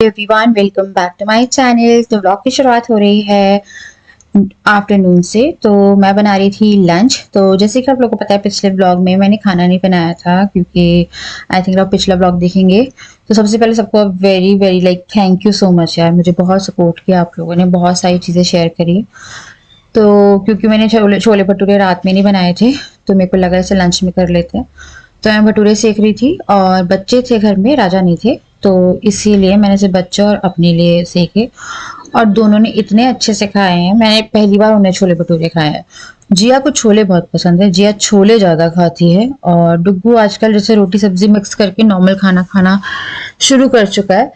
Everyone welcome back to my channel. तो vlog की शुरुआत हो रही है आफ्टरनून से। तो मैं बना रही थी लंच। तो जैसे कि आप लोगों को पता है पिछले व्लॉग में मैंने खाना नहीं बनाया था क्योंकि आई थिंक आप पिछला व्लॉग देखेंगे। तो सबसे पहले सबको very very like thank you so much यार, मुझे बहुत सपोर्ट किया आप लोगों ने, बहुत सारी चीज़ें शेयर करी। तो क्योंकि मैंने छोले छोले भटूरे रात में नहीं बनाए थे तो मेरे को लगा इसे लंच में कर लेते हैं। तो मैं भटूरे सेक रही थी और बच्चे थे घर में, राजा नहीं थे, तो इसीलिए मैंने सिर्फ बच्चे और अपने लिए सेके और दोनों ने इतने अच्छे से खाए हैं। मैंने पहली बार उन्हें छोले भटूरे खाए हैं। जिया को छोले बहुत पसंद है, जिया छोले ज़्यादा खाती है और डुग्गू आजकल जैसे रोटी सब्जी मिक्स करके नॉर्मल खाना खाना शुरू कर चुका है।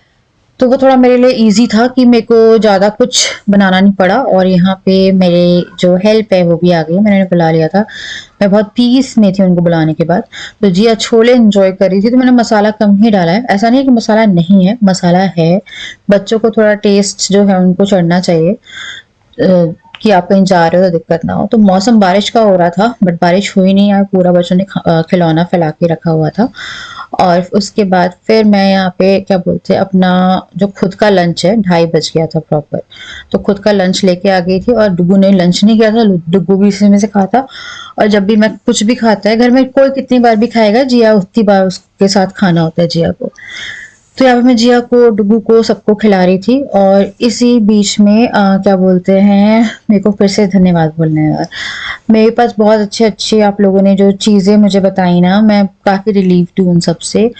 तो वो थोड़ा मेरे लिए इजी था कि मेरे को ज़्यादा कुछ बनाना नहीं पड़ा और यहाँ पे मेरे जो हेल्प है वो भी आ गई, मैंने उन्हें बुला लिया था। मैं बहुत पीस में थी उनको बुलाने के बाद। तो जिया छोले एंजॉय कर रही थी तो मैंने मसाला कम ही डाला है। ऐसा नहीं है कि मसाला नहीं है, मसाला है। बच्चों को थोड़ा टेस्ट जो है उनको चढ़ना चाहिए, कि आप कहीं जा रहे हो तो दिक्कत ना हो। तो मौसम बारिश का हो रहा था बट बारिश हुई नहीं यार, पूरा बच्चों ने खिलौना फैला के रखा हुआ था। और उसके बाद फिर मैं यहाँ पे क्या बोलते हैं अपना जो खुद का लंच है, 2:30 गया था प्रॉपर। तो खुद का लंच लेके आ गई थी और डुगू ने लंच नहीं किया था, डुगू भी इसी में से खाता। और जब भी मैं कुछ भी खाता है घर में, कोई कितनी बार भी खाएगा, जिया उतनी बार उसके साथ खाना होता है जिया को। तो यहाँ पे मैं जिया को डुगू को सबको खिला रही थी और इसी बीच में क्या बोलते हैं, मेरे को फिर से धन्यवाद बोलना है यार। मेरे पास बहुत अच्छे अच्छे आप लोगों ने जो चीज़ें मुझे बताई ना, मैं काफ़ी रिलीव्ड हूँ उन सबसे।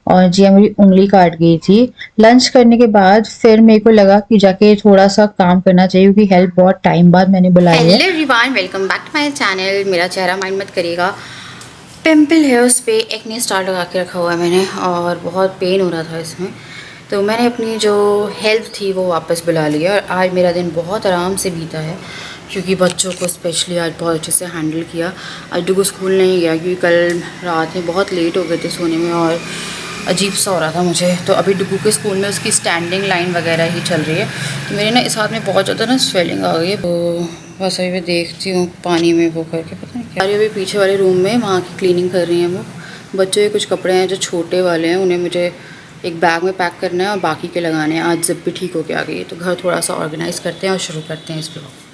और जिया मेरी उंगली काट गई थी। लंच करने के बाद फिर मेरे को लगा कि जाके थोड़ा सा काम करना चाहिए क्योंकि हेल्प बहुत टाइम बाद मैंने बुलाई है। Hello everyone, welcome back to my channel. मेरा चेहरा माइंड मत करिएगा, पिंपल है उस पर, एक्ने स्टार लगा के रखा हुआ है मैंने और बहुत पेन हो रहा था इसमें। तो मैंने अपनी जो हेल्थ थी वो वापस बुला लिया और आज मेरा दिन बहुत आराम से बीता है क्योंकि बच्चों को स्पेशली आज बहुत अच्छे से हैंडल किया। आज डुगू स्कूल नहीं गया क्योंकि कल रात में बहुत लेट हो गए थे सोने में और अजीब सा हो रहा था मुझे। तो अभी डुगू के स्कूल में उसकी स्टैंडिंग लाइन वगैरह ही चल रही है। तो मेरे ना इस हाथ में बहुत ज़्यादा ना स्वेलिंग आ गई है। तो बस अभी मैं देखती हूँ पानी में वो करके, पता नहीं क्या। अभी पीछे वाले रूम में वहाँ की क्लीनिंग कर रही हैं वो। बच्चों के कुछ कपड़े हैं जो छोटे वाले हैं, उन्हें मुझे एक बैग में पैक करना है और बाकी के लगाने हैं। आज जिप भी ठीक होके आ गई है तो घर थोड़ा सा ऑर्गेनाइज़ करते हैं और शुरू करते हैं इस ब्लॉग।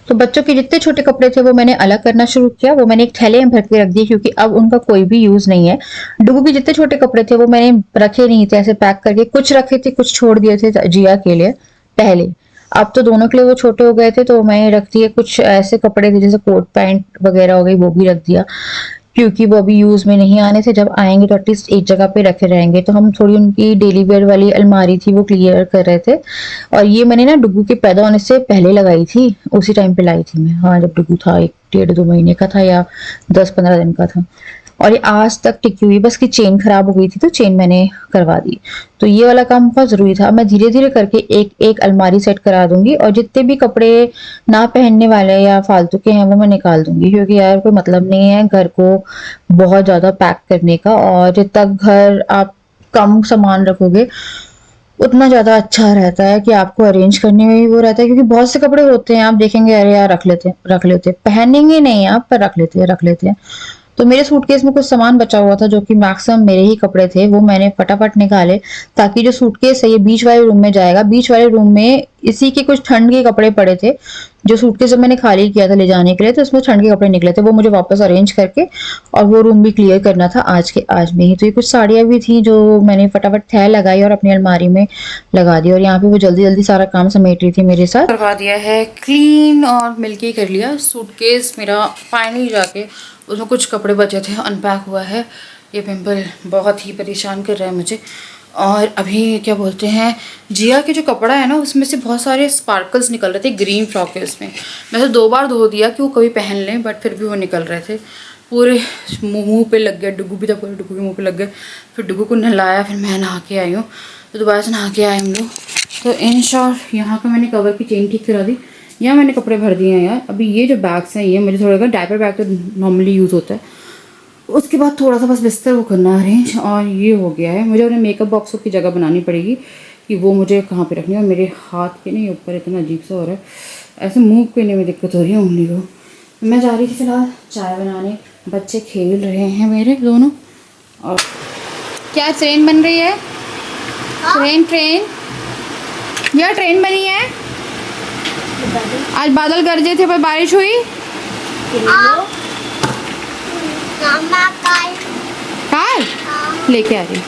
तो बच्चों के जितने छोटे कपड़े थे वो मैंने अलग करना शुरू किया, वो मैंने एक थैले में भर के रख दिए क्योंकि अब उनका कोई भी यूज नहीं है। डुगू के जितने छोटे कपड़े थे वो मैंने रखे नहीं थे, ऐसे पैक करके कुछ रखे थे कुछ छोड़ दिए थे जिया के लिए पहले। अब तो दोनों के लिए वो छोटे हो गए थे तो मैंने रख दिए। कुछ ऐसे कपड़े थे जैसे कोट पैंट वगैरह हो गई, वो भी रख दिया क्योंकि वो अभी यूज में नहीं आने थे। जब आएंगे तो एटलीस्ट एक जगह पे रखे रहेंगे। तो हम थोड़ी उनकी डेली वेयर वाली अलमारी थी वो क्लियर कर रहे थे। और ये मैंने ना डुगू के पैदा होने से पहले लगाई थी, उसी टाइम पे लाई थी मैं। हाँ, जब डुगू था 1 डेढ़ 2 महीने का था या 10 15 दिन का था। और ये आज तक टिकी हुई, बस की चेन खराब हो गई थी तो चेन मैंने करवा दी। तो ये वाला काम बहुत जरूरी था। मैं धीरे धीरे करके एक एक अलमारी सेट करा दूंगी और जितने भी कपड़े ना पहनने वाले या फालतू के हैं वो मैं निकाल दूंगी क्योंकि यार कोई मतलब नहीं है घर को बहुत ज्यादा पैक करने का। और जितना घर आप कम सामान रखोगे उतना ज़्यादा अच्छा रहता है कि आपको अरेंज करने में भी वो रहता है क्योंकि बहुत से कपड़े होते हैं आप देखेंगे अरे यार रख लेते हैं, पहनेंगे नहीं आप पर रख लेते हैं। तो मेरे सूटकेस में कुछ सामान बचा हुआ था जो कि मैक्सिमम मेरे ही कपड़े थे, वो मैंने फटाफट निकाले ताकि जो सूटकेस है ये बीच वाले रूम में जाएगा। बीच वाले रूम में इसी के कुछ ठंड के कपड़े पड़े थे जो सूटकेस जब मैंने खाली किया था ले जाने के लिए तो उसमें ठंड के कपड़े निकले थे, वो मुझे वापस अरेंज करके और वो रूम भी क्लियर करना था आज के आज में ही। तो ये कुछ साड़ियाँ भी थी जो मैंने फटाफट तह लगाई और अपनी अलमारी में लगा दी। और यहाँ पे वो जल्दी जल्दी सारा काम समेट रही थी मेरे साथ। करवा दिया है क्लीन और मिलके कर लिया। सूटकेस मेरा फाइनली जाके, उसमें कुछ कपड़े बचे थे अनपैक हुआ है। ये पिंपल बहुत ही परेशान कर रहा है मुझे। और अभी क्या बोलते हैं, जिया के जो कपड़ा है ना उसमें से बहुत सारे स्पार्कल्स निकल रहे थे। ग्रीन फ्रॉक है उसमें, मैं तो 2 बार धो दिया कि वो कभी पहन लें बट फिर भी वो निकल रहे थे पूरे। मुंह पे लग गया, डुगू भी था, पूरे डुगू के मुंह पे लग गए। फिर डुगू को नहलाया, फिर मैं नहा के आई हूँ। तो दोबारा से नहा के आए हम लोग। तो इन शॉर्ट यहाँ पे मैंने कवर की चेन ठीक करा दी। यहाँ मैंने कपड़े भर दिए हैं यार। अभी ये जो बैग्स हैं ये मुझे थोड़ा, डायपर बैग तो नॉर्मली यूज़ होता है, उसके बाद थोड़ा सा बस बिस्तर वो करना अरेंज और ये हो गया है। मुझे अपने मेकअप बॉक्सों की जगह बनानी पड़ेगी कि वो मुझे कहाँ पे रखनी है। और मेरे हाथ के नहीं ऊपर इतना अजीब सा हो रहा है, ऐसे मूव करने में दिक्कत हो रही है उंगली को। मैं जा रही थी फिलहाल चाय बनाने, बच्चे खेल रहे हैं मेरे दोनों। और क्या ट्रेन बन रही है, ट्रेन यह ट्रेन बनी है। आज बादल गरजे थे पर बारिश हुई। कार लेके आ रही।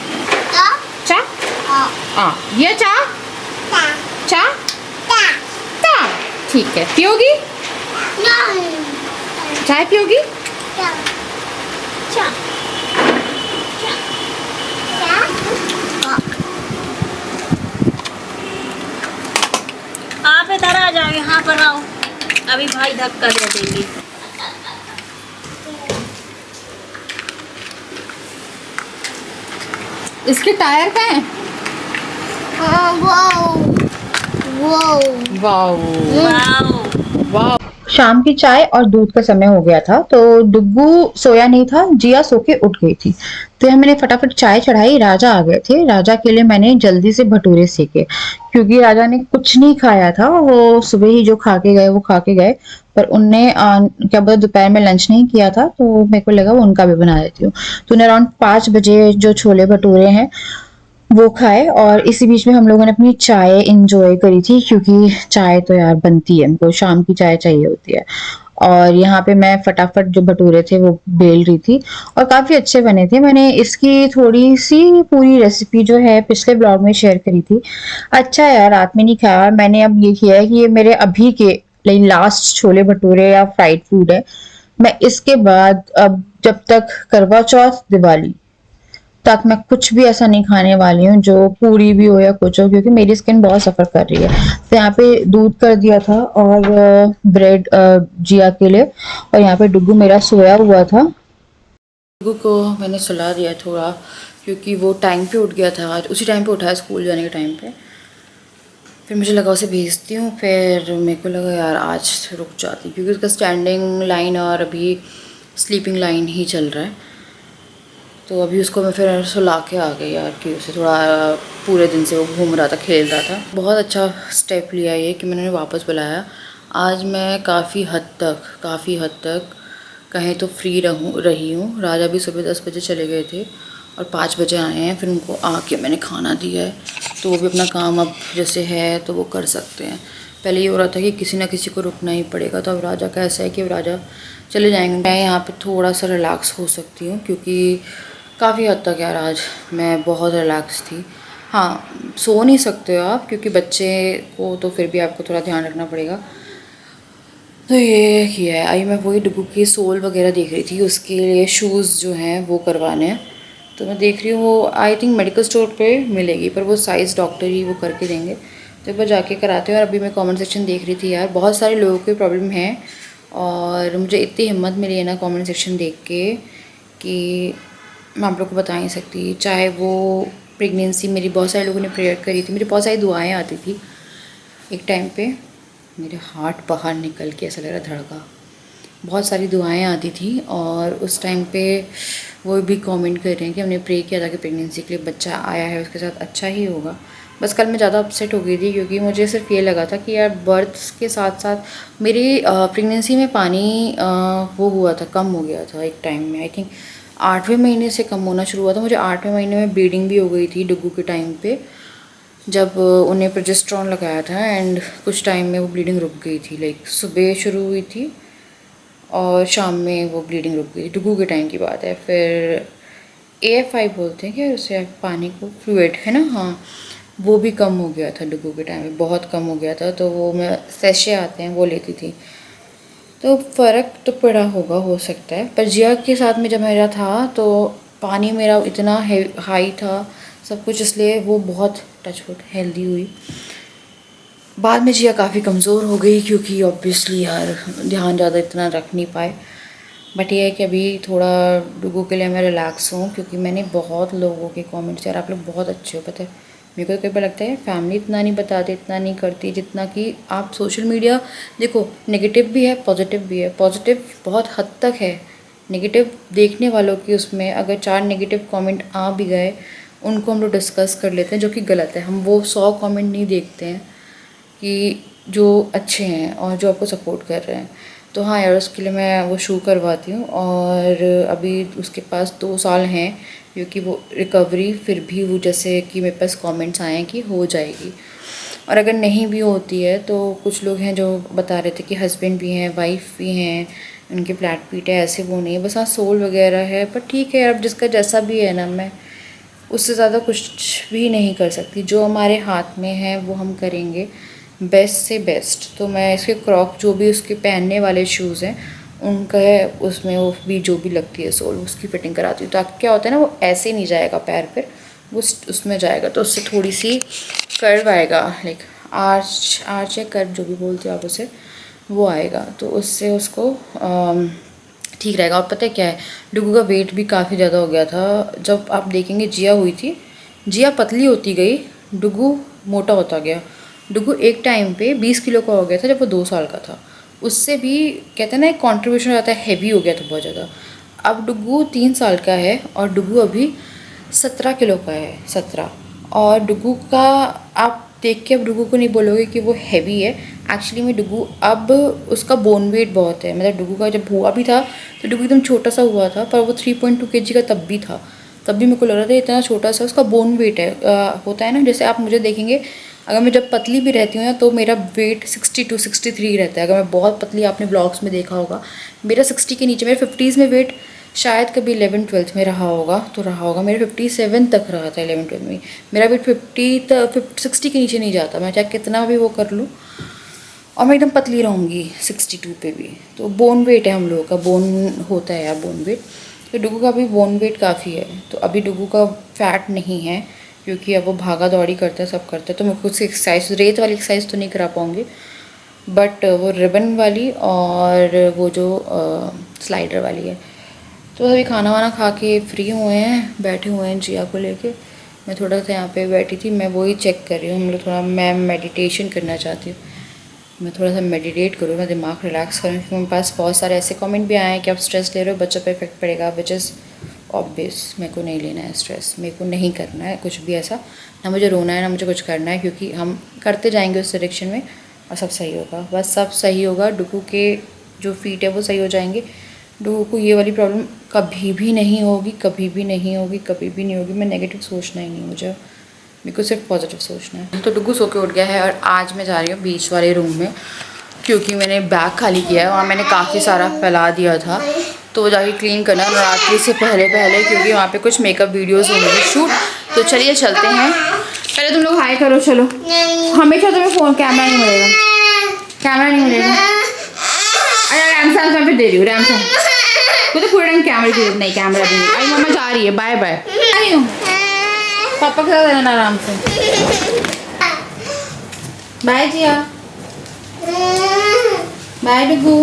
चा ये चा चा ता ठीक है। पियोगी चाय पियोगी? आप इधर आ जाओ, यहाँ पर आओ, अभी भाई धक्का दे देंगे। इसके टायर कहाँ हैं? Wow wow. शाम की चाय और दूध का समय हो गया था, तो डुग्गू सोया नहीं था, जिया सो के उठ गई थी। तो मैंने फटाफट चाय चढ़ाई। राजा आ गए थे। राजा के लिए मैंने जल्दी से भटूरे सेके, क्योंकि राजा ने कुछ नहीं खाया था। वो सुबह ही जो खा के गए वो खा के गए, पर उनने क्या बोलते दोपहर में लंच नहीं किया था, तो मेरे को लगा वो उनका भी बना देती हूँ। तो उन्हें अराउंड 5 बजे जो छोले भटूरे हैं वो खाए, और इसी बीच में हम लोगों ने अपनी चाय इंजॉय करी थी, क्योंकि चाय तो यार बनती है, हमको शाम की चाय चाहिए होती है। और यहाँ पे मैं फटाफट जो भटूरे थे वो बेल रही थी, और काफी अच्छे बने थे। मैंने इसकी थोड़ी सी पूरी रेसिपी जो है पिछले ब्लॉग में शेयर करी थी। अच्छा यार, रात में नहीं खाया मैंने। अब ये किया है कि ये मेरे अभी के लास्ट छोले भटूरे या फ्राइड फूड है। मैं इसके बाद अब जब तक करवा चौथ दिवाली तक मैं कुछ भी ऐसा नहीं खाने वाली हूँ जो पूरी भी हो या कुछ हो, क्योंकि मेरी स्किन बहुत सफर कर रही है। तो यहाँ पे दूध कर दिया था और ब्रेड जिया के लिए, और यहाँ पे डुग्गू मेरा सोया हुआ था। डुग्गू को मैंने सुला दिया थोड़ा, क्योंकि वो टाइम पे उठ गया था। आज उसी टाइम पे उठा है स्कूल जाने के टाइम पे। फिर मुझे लगा उसे भेजती हूँ, फिर मेरे को लगा यार आज रुक जाती, क्योंकि उसका स्टैंडिंग लाइन और अभी स्लीपिंग लाइन ही चल रहा है। तो अभी उसको मैं फिर सुला के आ गई यार, कि उसे थोड़ा पूरे दिन से वो घूम रहा था, खेल रहा था। बहुत अच्छा स्टेप लिया ये कि मैंने वापस बुलाया। आज मैं काफ़ी हद तक कहीं तो फ्री रही हूँ। राजा भी सुबह 10 बजे चले गए थे और 5 बजे आए हैं। फिर उनको आके मैंने खाना दिया है, तो वो भी अपना काम अब जैसे है तो वो कर सकते हैं। पहले ये हो रहा था कि किसी ना किसी को रुकना ही पड़ेगा, तो अब राजा का ऐसा है कि राजा चले जाएंगे। मैं यहाँ पे थोड़ा सा रिलैक्स हो सकती हूँ, क्योंकि काफ़ी हद तक यार आज मैं बहुत रिलैक्स थी। हाँ, सो नहीं सकते हो आप, क्योंकि बच्चे को तो फिर भी आपको थोड़ा ध्यान रखना पड़ेगा। तो ये किया है। आई मैं वही डुग्गू की सोल वगैरह देख रही थी, उसके लिए शूज़ जो हैं वो करवाने हैं। तो मैं देख रही हूँ वो आई थिंक मेडिकल स्टोर पे मिलेगी, पर वो साइज़ डॉक्टर ही वो करके देंगे, तो एक बार जाके कराते हैं। और अभी मैं कमेंट सेक्शन देख रही थी यार, बहुत सारे लोगों की प्रॉब्लम है, और मुझे इतनी हिम्मत मिली है ना कमेंट सेक्शन देख के कि मैं आप लोग को बता नहीं सकती। चाहे वो प्रेगनेंसी, मेरी बहुत सारे लोगों ने प्रेयर करी थी, मेरी बहुत सारी दुआएं आती थी। एक टाइम पे मेरे हार्ट बाहर निकल के ऐसा लग रहा धड़का, बहुत सारी दुआएं आती थी। और उस टाइम पे वो भी कमेंट कर रहे हैं कि हमने प्रे किया था कि प्रेगनेंसी के लिए बच्चा आया है, उसके साथ अच्छा ही होगा। बस कल मैं ज़्यादा अपसेट हो गई थी, क्योंकि मुझे सिर्फ ये लगा था कि यार बर्थ के साथ साथ मेरी प्रेगनेंसी में पानी वो हुआ था, कम हो गया था एक टाइम में। आई थिंक 8वें महीने से कम होना शुरू हुआ था। मुझे 8वें महीने में ब्लीडिंग भी हो गई थी डुग्गू के टाइम पे, जब उन्हें प्रोजेस्टेरॉन लगाया था, एंड कुछ टाइम में वो ब्लीडिंग रुक गई थी। लाइक सुबह शुरू हुई थी और शाम में वो ब्लीडिंग रुक गई। डुग्गू के टाइम की बात है। फिर AFI बोलते हैं कि उसे, पानी को फ्लूइड है ना, हाँ, वो भी कम हो गया था डुग्गू के टाइम में, बहुत कम हो गया था। तो वो मैं सैशे आते हैं वो लेती थी, तो फ़र्क तो पड़ा होगा, हो सकता है। पर जिया के साथ में जब मेरा था तो पानी मेरा इतना हाई था सब कुछ, इसलिए वो बहुत टचवुड हेल्दी हुई। बाद में जिया काफ़ी कमज़ोर हो गई, क्योंकि ऑब्वियसली यार ध्यान ज़्यादा इतना रख नहीं पाए। बट ये है कि अभी थोड़ा डुग्गू के लिए मैं रिलैक्स हूँ, क्योंकि मैंने बहुत लोगों के कमेंट्स, यार आप लोग बहुत अच्छे हो, पता है मेरे को तो कई बार लगता है फैमिली इतना नहीं बताते, इतना नहीं करती जितना कि आप सोशल मीडिया देखो। नेगेटिव भी है, पॉजिटिव भी है। पॉजिटिव बहुत हद तक है, नेगेटिव देखने वालों की उसमें अगर 4 नेगेटिव कमेंट आ भी गए, उनको हम लोग डिस्कस कर लेते हैं, जो कि गलत है। हम वो 100 कमेंट नहीं देखते हैं कि जो अच्छे हैं और जो आपको सपोर्ट कर रहे हैं। तो हाँ यार, उसके लिए मैं वो शू करवाती हूँ, और अभी उसके पास 2 साल हैं क्योंकि वो रिकवरी फिर भी वो जैसे कि मेरे पास कमेंट्स आए हैं कि हो जाएगी, और अगर नहीं भी होती है तो कुछ लोग हैं जो बता रहे थे कि हस्बैंड भी हैं, वाइफ भी हैं, उनके फ्लैट फीट है, ऐसे वो नहीं है, बस हाँ सोल वगैरह है। पर ठीक है, अब जिसका जैसा भी है ना, मैं उससे ज़्यादा कुछ भी नहीं कर सकती। जो हमारे हाथ में है वो हम करेंगे बेस्ट से बेस्ट। तो मैं इसके क्रॉक जो भी उसके पहनने वाले शूज़ हैं उनका है, उसमें वो भी जो भी लगती है सोल उसकी फिटिंग कराती हूँ, ताकि क्या होता है ना, वो ऐसे नहीं जाएगा पैर पर, वो उसमें जाएगा तो उससे थोड़ी सी कर्व आएगा, लाइक आर्च या कर्व जो भी बोलते हो आप उसे, वो आएगा, तो उससे उसको ठीक रहेगा। और पता है क्या है, डुगू का वेट भी काफ़ी ज़्यादा हो गया था। जब आप देखेंगे जिया हुई थी, जिया पतली होती गई, डुगू मोटा होता गया। डुगू एक टाइम पे 20 किलो का हो गया था जब वो 2 साल का था। उससे भी कहते हैं ना एक कॉन्ट्रीब्यूशन हो जाता है, हैवी हो गया था बहुत ज़्यादा। अब डुगू 3 साल का है और डुगू अभी 17 किलो का है, 17। और डुगू का आप देख के अब डुगू को नहीं बोलोगे कि वो हैवी है। एक्चुअली में डुगू अब उसका बोन वेट बहुत है। मतलब डुगू का जब हुआ भी था तो डुगू एकदम छोटा सा हुआ था, पर वो 3.2 kg का तब भी था। तब भी मेरे को लग रहा था इतना छोटा सा उसका बोन वेट है। होता है ना, जैसे आप मुझे देखेंगे, अगर मैं जब पतली भी रहती हूँ ना तो मेरा वेट 62 63 रहता है। अगर मैं बहुत पतली, आपने ब्लॉग्स में देखा होगा, मेरा 60 के नीचे, मेरे 50s में वेट शायद कभी 11-12 में रहा होगा, तो रहा होगा। मेरे 57 तक रहा था 11-12 में। मेरा वेट 60 के नीचे नहीं जाता, मैं चाहे कितना भी वो कर लूँ, और मैं एकदम पतली रहूँगी 62 पे भी। तो बोन वेट है हम लोगों का, बोन होता है यार, बोन वेट। तो डुगू का भी बोन वेट काफ़ी है। तो अभी डुगू का फैट नहीं है, क्योंकि अब वो भागा दौड़ी करता है, सब करता है। तो मैं खुद से एक्सरसाइज, रेत वाली एक्सरसाइज तो नहीं करा पाऊँगी, बट वो रिबन वाली और वो जो स्लाइडर वाली है। तो अभी खाना वाना खा के फ्री हुए हैं, बैठे हुए हैं जिया को लेके। मैं थोड़ा सा यहाँ पे बैठी थी, मैं वही चेक कर रही हूँ। हम लोग थोड़ा, मैं मेडिटेशन करना चाहती हूँ, मैं थोड़ा सा मेडिटेट करूँ, मैं दिमाग रिलैक्स करूँ। क्योंकि मेरे पास बहुत सारे ऐसे कमेंट भी आए हैं कि आप स्ट्रेस ले रहे हो, बच्चों पे इफेक्ट पड़ेगा, विच इज़ ऑब्वियस। मेरे को नहीं लेना है स्ट्रेस, मेरे को नहीं करना है कुछ भी ऐसा, ना मुझे रोना है ना मुझे कुछ करना है, क्योंकि हम करते जाएंगे उस डायरेक्शन में और सब सही होगा। बस सब सही होगा। डुगू के जो फीट है वो सही हो जाएंगे। डुगू को ये वाली प्रॉब्लम कभी भी नहीं होगी, कभी भी नहीं होगी, कभी भी नहीं होगी। मैं नेगेटिव सोचना ही नहीं, मुझे मेरे को सिर्फ पॉजिटिव सोचना है। तो डुगू सो के उठ गया है और आज मैं जा रही हूँ बीच वाले रूम में, क्योंकि मैंने बैग खाली किया है, वहाँ मैंने काफ़ी सारा फैला दिया था, तो जाके क्लीन करना है नवरात्रि से पहले पहले, क्योंकि वहाँ पे कुछ मेकअप वीडियोस होंगे शूट। तो चलिए चलते हैं। पहले तुम लोग हाय करो, चलो। हमेशा तुम्हें फ़ोन कैमरा नहीं मिलेगा, कैमरा नहीं मिलेगा। अरे रैमसन मैं फिर दे रही हूँ, रैमसन वो तो पूरे टाइम कैमरे की जरूरत नहीं, कैमरा भी नहीं। अरे मम्मा जा रही है, बाय बाय। आई हूँ, पापा के साथ रहना आराम से। बाय जिया, बाय डुगू।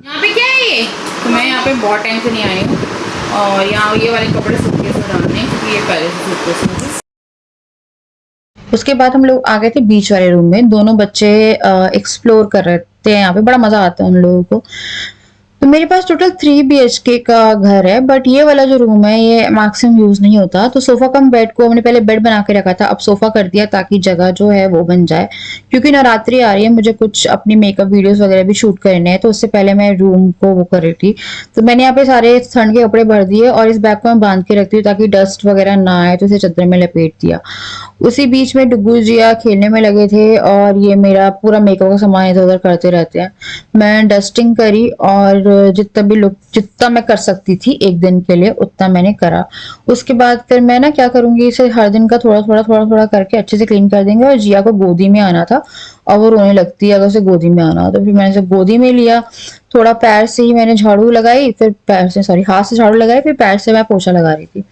यहाँ पे क्या है ये? तो मैं यहाँ पे बहुत टाइम से नहीं आई हूँ, और यहाँ ये वाले कपड़े सूटकेस में डालने, क्योंकि ये पहले से सूटकेस में थे। उसके बाद हम लोग आ गए थे बीच वाले रूम में। दोनों बच्चे एक्सप्लोर कर रहे थे, यहाँ पे बड़ा मजा आता है उन लोगों को। तो मेरे पास टोटल 3 BHK का घर है, बट ये वाला जो रूम है ये मैक्सिमम यूज नहीं होता। तो सोफा कम बेड को हमने पहले बेड बना के रखा था, अब सोफा कर दिया ताकि जगह जो है वो बन जाए। क्योंकि नवरात्रि आ रही है, मुझे कुछ अपनी मेकअप वीडियोस वगैरह भी शूट करने हैं, तो उससे पहले मैं रूम को वो कर रही थी। तो मैंने यहाँ पे सारे ठंड के कपड़े भर दिए और इस बैग को मैं बांध के रखती हूँ ताकि डस्ट वगैरह ना आए, तो इसे चादर में लपेट दिया। उसी बीच में डुगू जिया खेलने में लगे थे और ये मेरा पूरा मेकअप का सामान इधर उधर करते रहते हैं। मैं डस्टिंग करी और जितना मैं कर सकती थी एक दिन के लिए उतना मैंने करा। उसके बाद फिर मैं ना क्या करूंगी, इसे हर दिन का थोड़ा थोड़ा करके अच्छे से क्लीन कर देंगे। और जिया को गोदी में आना था और वो रोने लगती है अगर उसे गोदी में आना हो, तो फिर मैंने उसे गोदी में लिया। थोड़ा पैर से ही मैंने झाड़ू लगाई, फिर हाथ से झाड़ू लगाई, फिर पैर से मैं पोछा लगा रही थी।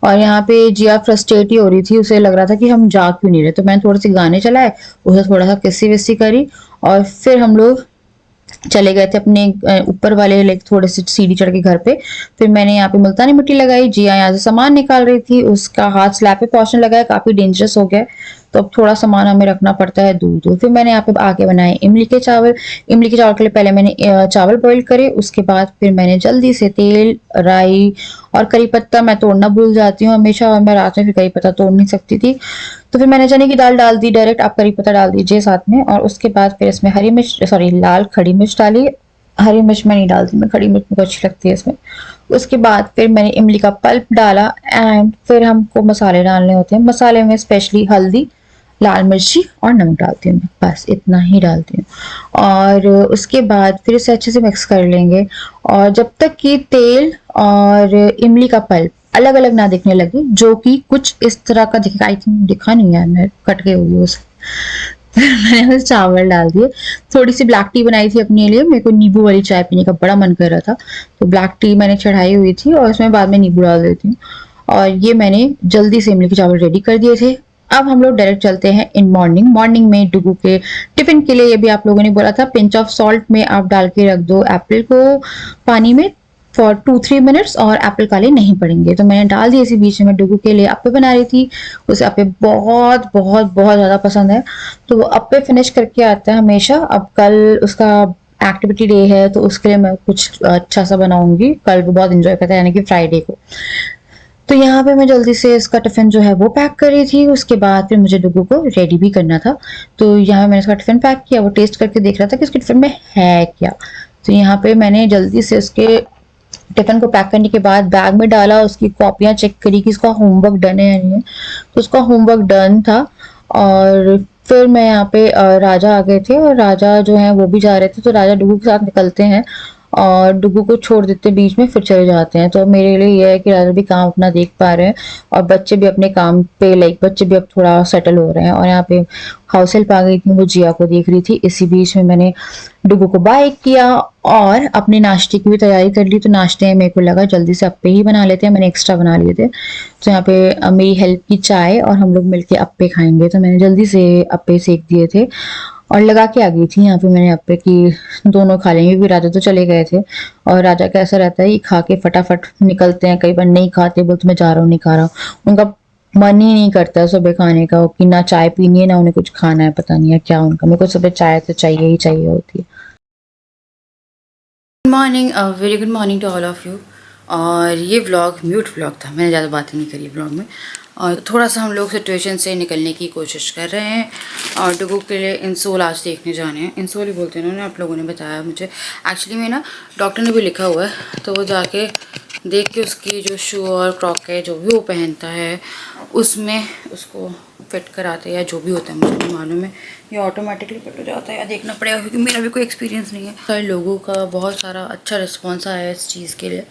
और यहाँ पे जिया फ्रस्ट्रेट ही हो रही थी, उसे लग रहा था कि हम जा क्यों नहीं रहे। तो मैंने थोड़े से गाने चलाए, उसे थोड़ा सा किस्सी विस्सी करी और फिर हम लोग चले गए थे अपने ऊपर वाले लाइक थोड़े से सीढ़ी चढ़ के घर पे। फिर मैंने यहाँ पे मुल्तानी मिट्टी लगाई, जिया यहाँ से सामान निकाल रही थी, उसका हाथ स्लैब पे पहुंचने लगा है, काफी डेंजरस हो गया, तो अब थोड़ा सामान हमें रखना पड़ता है दूर दूर। फिर मैंने यहाँ पे आके बनाए इमली के चावल। इमली के चावल के लिए पहले मैंने चावल बॉईल करे, उसके बाद फिर मैंने जल्दी से तेल, राई और करी पत्ता मैं तोड़ना भूल जाती हूँ हमेशा, और मैं रात में फिर करी पत्ता तोड़ नहीं सकती थी, तो फिर मैंने चने की दाल डाल दी डायरेक्ट। आप करी पत्ता डाल दीजिए साथ में। और उसके बाद फिर इसमें लाल खड़ी मिर्च डाली, हरी मिर्च मैं नहीं डालती, मैं खड़ी मिर्च मुझे अच्छी लगती है इसमें। उसके बाद फिर मैंने इमली का पल्प डाला एंड फिर हमको मसाले डालने होते हैं। मसाले में स्पेशली हल्दी, लाल मिर्ची और नमक डालती हूँ मैं, बस इतना ही डालती हूँ। और उसके बाद फिर इसे अच्छे से मिक्स कर लेंगे, और जब तक कि तेल और इमली का पल्प अलग अलग ना दिखने लगे, जो कि कुछ इस तरह का दिखेगा, आई थिंक दिखा नहीं है, मैं कट गई हुई उस फिर मैंने बस चावल डाल दिए। थोड़ी सी ब्लैक टी बनाई थी अपने लिए, मेरे को नींबू वाली चाय पीने का बड़ा मन कर रहा था, तो ब्लैक टी मैंने चढ़ाई हुई थी और उसमें बाद में नींबू डाल देती हूँ। और ये मैंने जल्दी से इमली के चावल रेडी कर दिए थे। अब हम लोग डायरेक्ट चलते हैं इन मॉर्निंग। मॉर्निंग में डुगू के टिफिन के लिए, ये भी आप लोगों ने बोला था, पिंच ऑफ सॉल्ट में आप डाल के रख दो एप्पल को पानी में फॉर 2-3 मिनट्स, और एप्पल काले नहीं पड़ेंगे। तो मैंने डाल दिए इसी बीच में। डुगू के लिए अप्पे बना रही थी, उसे अप्पे बहुत बहुत बहुत ज़्यादा पसंद है, तो वो अप्पे फिनिश करके आता है हमेशा। अब कल उसका एक्टिविटी डे है, तो उसके लिए मैं कुछ अच्छा सा बनाऊंगी। कल वो बहुत इंजॉय करता है, यानी कि फ्राइडे को। तो यहाँ पे मैं जल्दी से इसका टिफिन जो है वो पैक कर रही थी। उसके बाद फिर मुझे डुगू को रेडी भी करना था, तो यहाँ मैंने इसका टिफिन पैक किया। वो टेस्ट करके देख रहा था कि इसके टिफिन में है क्या। तो यहाँ पे मैंने जल्दी से उसके टिफिन को पैक करने के बाद बैग में डाला, उसकी कॉपियां चेक करी कि इसका होमवर्क डन है या नहीं है। तो उसका होमवर्क डन था। और फिर मैं यहाँ पे राजा आ गए थे, और राजा जो है वो भी जा रहे थे, तो राजा डुगू के साथ निकलते हैं और डुगू को छोड़ देते बीच में, फिर चले जाते हैं। तो मेरे लिए ये है कि राजा भी काम अपना देख पा रहे हैं, और बच्चे भी अपने काम पे, लाइक बच्चे भी अब थोड़ा सेटल हो रहे हैं। और यहाँ पे हाउस हेल्प आ गई थी, वो जिया को देख रही थी। इसी बीच में मैंने डुगू को बाय किया और अपने नाश्ते की भी तैयारी कर ली। तो नाश्ते में मेरे को लगा जल्दी से अप्पे ही बना लेते हैं, मैंने एक्स्ट्रा बना लिए थे। तो यहाँ पे मेरी हेल्प की चाय, और हम लोग मिलके अप्पे खाएंगे। तो मैंने जल्दी से अप्पे सेक दिए थे और लगा के आ गई थी यहाँ पे मैंने अप्पे की, दोनों खा लेंगे, क्योंकि राजा तो चले गए थे। और राजा का ऐसा रहता है कि खा के फटाफट निकलते हैं, कई बार नहीं खाते, बोलते मैं जा रहा हूँ, नहीं खा रहा हूँ। उनका मन ही नहीं करता है सुबह खाने का, कि ना चाय पीनी है ना उन्हें कुछ खाना है, पता नहीं है क्या उनका। मेरे को सुबह चाय तो चाहिए ही चाहिए होती है। Good morning, very good morning to all of you. और ये व्लॉग म्यूट व्लॉग था, मैंने ज़्यादा बातें नहीं करी व्लॉग में। और थोड़ा सा हम लोग सिचुएशन से निकलने की कोशिश कर रहे हैं, और डुगू के लिए इंसोल आज देखने जाने हैं। इंसोल ही बोलते हैं उन्होंने, आप लोगों ने बताया मुझे। एक्चुअली में ना डॉक्टर ने भी लिखा हुआ है, तो वो जाके देख के उसकी जो शू और क्रॉक है जो भी वो पहनता है उसमें उसको फिट कराते हैं, या जो भी होता है मुझे नहीं मालूम है, ये ऑटोमेटिकली फिट हो जाता है या देखना पड़ेगा, क्योंकि मेरा भी कोई एक्सपीरियंस नहीं है। सारे लोगों का बहुत सारा अच्छा रिस्पॉन्स आया है इस चीज़ के लिए,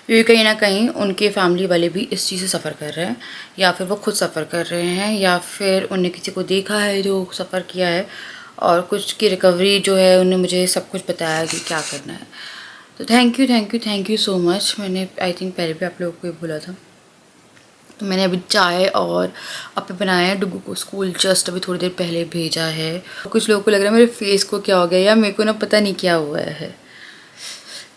क्योंकि कहीं ना कहीं उनके फैमिली वाले भी इस चीज़ से सफ़र कर रहे हैं, या फिर वो खुद सफ़र कर रहे हैं, या फिर उन्हें किसी को देखा है जो सफ़र किया है, और कुछ की रिकवरी जो है उन्हें मुझे सब कुछ बताया कि क्या करना है। तो थैंक यू सो मच। मैंने आई थिंक पहले भी आप लोगों को ये बोला था। तो मैंने अभी चाय और अप्पे बनाए हैं, डुगू को स्कूल जस्ट अभी थोड़ी देर पहले भेजा है। कुछ लोगों को लग रहा है मेरे फेस को क्या हो गया, या मेरे को ना पता नहीं क्या हुआ है।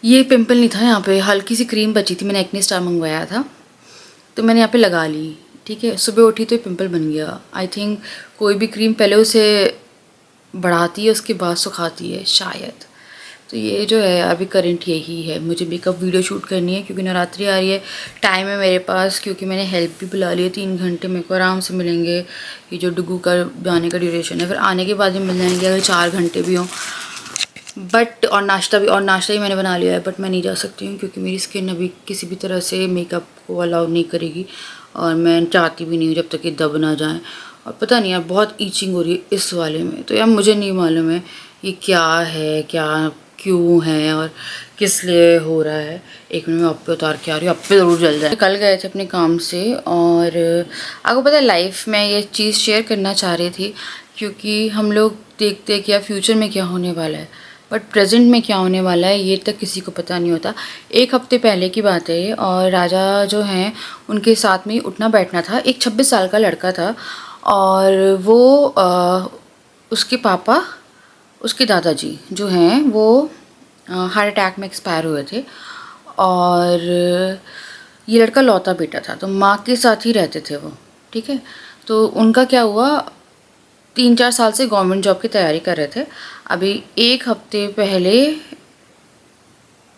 ये पिंपल नहीं था, यहाँ पे हल्की सी क्रीम बची थी, मैंने एक्ने स्टार मंगवाया था, तो मैंने यहाँ पे लगा ली। ठीक है, सुबह उठी तो ये पिंपल बन गया। आई थिंक कोई भी क्रीम पहले उसे बढ़ाती है, उसके बाद सुखाती है शायद। तो ये जो है अभी करंट यही है। मुझे मेकअप वीडियो शूट करनी है, क्योंकि नवरात्रि आ रही है, टाइम है मेरे पास, क्योंकि मैंने हेल्प भी बुला ली है। 3 घंटे मेरे को आराम से मिलेंगे, ये जो डुगू का जाने का ड्यूरेशन है, फिर आने के बाद भी मिल जाएंगे अगर 4 घंटे भी हों। बट और नाश्ता ही मैंने बना लिया है, बट मैं नहीं जा सकती हूँ, क्योंकि मेरी स्किन अभी किसी भी तरह से मेकअप को अलाउ नहीं करेगी, और मैं चाहती भी नहीं हूँ जब तक ये दब ना जाए। और पता नहीं यार, बहुत ईचिंग हो रही है इस वाले में, तो यार मुझे नहीं मालूम है ये क्या है, क्या क्यों है और किस लिए हो रहा है। एक मिनट में अप्पे उतार के आ रही हूँ, अप्पे ज़रूर जल जाए। कल गए थे अपने काम से, और आपको पता है लाइफ में ये चीज़ शेयर करना चाह रही थी, क्योंकि हम लोग देखते हैं कि यार फ्यूचर में क्या होने वाला है, बट प्रेजेंट में क्या होने वाला है ये तक किसी को पता नहीं होता। 1 हफ्ते पहले की बात है ये, और राजा जो हैं उनके साथ में उठना बैठना था। एक 26 साल का लड़का था, और वो उसके पापा, उसके दादाजी जो हैं वो हार्ट अटैक में एक्सपायर हुए थे, और ये लड़का लौता बेटा था, तो माँ के साथ ही रहते थे वो। ठीक है, तो उनका क्या हुआ, 3-4 साल से गवर्नमेंट जॉब की तैयारी कर रहे थे। अभी 1 हफ्ते पहले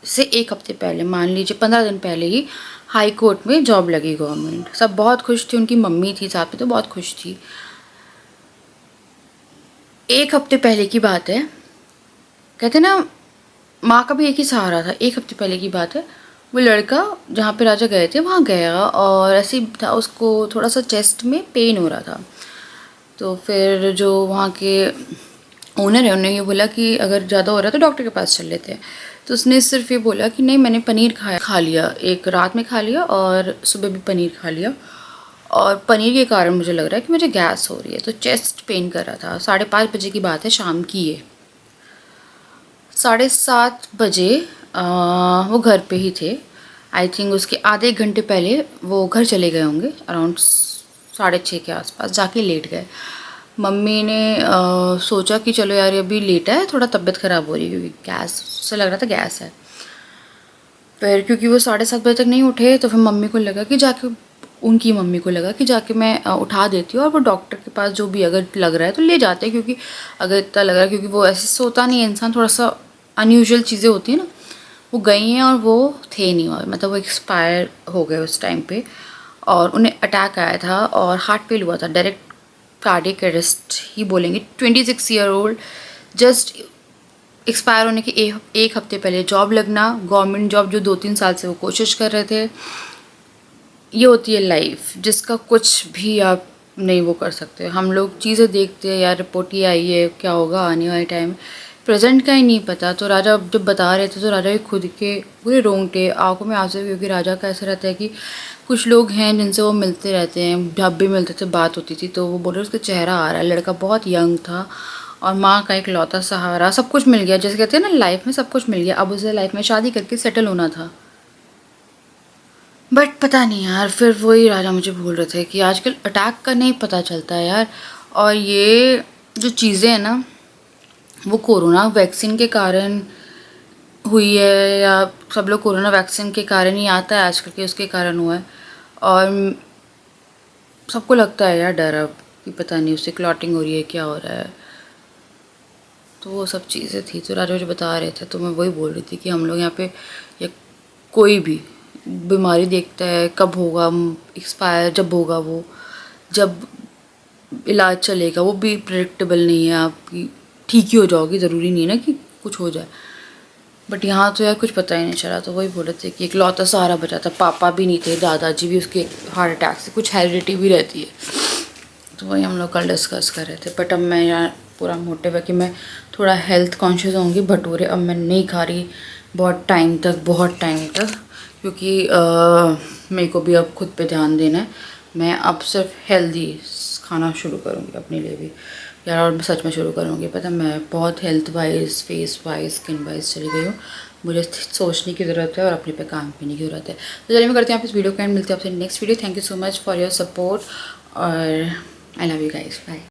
से 1 हफ्ते पहले, मान लीजिए 15 दिन पहले ही हाई कोर्ट में जॉब लगी गवर्नमेंट। सब बहुत खुश थे, उनकी मम्मी थी साथ में, तो बहुत खुश थी। 1 हफ्ते पहले की बात है, कहते ना माँ का भी एक ही सहारा था। 1 हफ्ते पहले की बात है, वो लड़का जहाँ पे राजा गए थे वहाँ गया और ऐसे ही था, उसको थोड़ा सा चेस्ट में पेन हो रहा था। तो फिर जो वहाँ के ओनर है उन्होंने ये बोला कि अगर ज़्यादा हो रहा है तो डॉक्टर के पास चल लेते हैं। तो उसने सिर्फ ये बोला कि नहीं, मैंने पनीर खा लिया, एक रात में खा लिया और सुबह भी पनीर खा लिया, और पनीर के कारण मुझे लग रहा है कि मुझे गैस हो रही है। तो चेस्ट पेन कर रहा था। 5:30 बजे की बात है, शाम की ये 7:30 बजे वो घर पे ही थे। आई थिंक उसके आधे एक घंटे पहले वो घर चले गए होंगे, अराउंड 6:30 के आसपास जाके लेट गए। मम्मी ने सोचा कि चलो यार अभी लेटा है, थोड़ा तबीयत ख़राब हो रही है क्योंकि गैस से लग रहा था गैस है। फिर क्योंकि वो 7:30 बजे तक नहीं उठे तो फिर मम्मी को लगा कि जाके, उनकी मम्मी को लगा कि जाके मैं उठा देती हूँ और वो डॉक्टर के पास जो भी अगर लग रहा है तो ले जाते हैं, क्योंकि अगर इतना लग रहा है, क्योंकि वो ऐसे सोता नहीं है इंसान, थोड़ा सा अनयूजुअल चीज़ें होती हैं ना। वो गई हैं और वो थे नहीं, और मतलब वो एक्सपायर हो गए उस टाइम पे, और उन्हें अटैक आया था और हार्ट फेल हुआ था, डायरेक्ट कार्डियक अरेस्ट ही बोलेंगे। 26 ईयर ओल्ड, जस्ट एक्सपायर होने के एक हफ्ते पहले जॉब लगना, गवर्नमेंट जॉब जो 2-3 साल से वो कोशिश कर रहे थे। ये होती है लाइफ जिसका कुछ भी आप नहीं वो कर सकते। हम लोग चीज़ें देखते हैं, यार रिपोर्ट ये आई है, क्या होगा आने वाले टाइम, प्रेजेंट का ही नहीं पता। तो राजा जब बता रहे थे तो राजा के खुद के पूरे रोंगटे आंखों में आंसू, क्योंकि राजा का ऐसा रहता है कि कुछ लोग हैं जिनसे वो मिलते रहते हैं, जब भी मिलते थे बात होती थी तो वो बोल रहे उसका चेहरा आ रहा है, लड़का बहुत यंग था और माँ का एक लौता सहारा, सब कुछ मिल गया, जैसे कहते हैं ना लाइफ में सब कुछ मिल गया। अब उसे लाइफ में शादी करके सेटल होना था, बट पता नहीं यार। फिर वही राजा मुझे बोल रहे थे कि आजकल अटैक का नहीं पता चलता है यार, और ये जो चीज़ें हैं ना वो कोरोना वैक्सीन के कारण हुई है, या सब लोग कोरोना वैक्सीन के कारण ही आता है आजकल के, उसके कारण हुआ है। और सबको लगता है यार डर अब कि पता नहीं उससे क्लॉटिंग हो रही है, क्या हो रहा है। तो वो सब चीज़ें थी, तो राजा मुझे बता रहे थे, तो मैं वही बोल रही थी कि हम लोग यहाँ पे या कोई भी बीमारी देखता है कब होगा एक्सपायर, जब होगा वो, जब इलाज चलेगा वो भी प्रेडिक्टेबल नहीं है। आपकी ठीक ही हो जाओगी, ज़रूरी नहीं है ना कि कुछ हो जाए, बट यहाँ तो यार कुछ पता ही नहीं चला। तो वही बोल रहे थे कि एक लौता सहारा बचा था, पापा भी नहीं थे, दादाजी भी उसके हार्ट अटैक से, कुछ हेरिडिटी भी रहती है। तो वही हम लोग कल डिस्कस कर रहे थे। बट अब मैं यार पूरा मोटिव है कि मैं थोड़ा हेल्थ कॉन्शियस होंगी। भटूरे अब मैं नहीं खा रही बहुत टाइम तक, क्योंकि मेरे को भी अब खुद पे ध्यान देना है। मैं अब सिर्फ हेल्दी खाना शुरू करूँगी अपने लिए भी यार, और मैं सच में शुरू करूँगी। पता मैं बहुत health wise, face wise, skin wise चली गई हूँ। मुझे सोचने की ज़रूरत है और अपने पे काम करने की ज़रूरत है। तो चलिए मैं करती हूँ आप इस वीडियो का एंड, मिलते हैं आपसे next video. Thank you so much for your support और I love you guys, bye.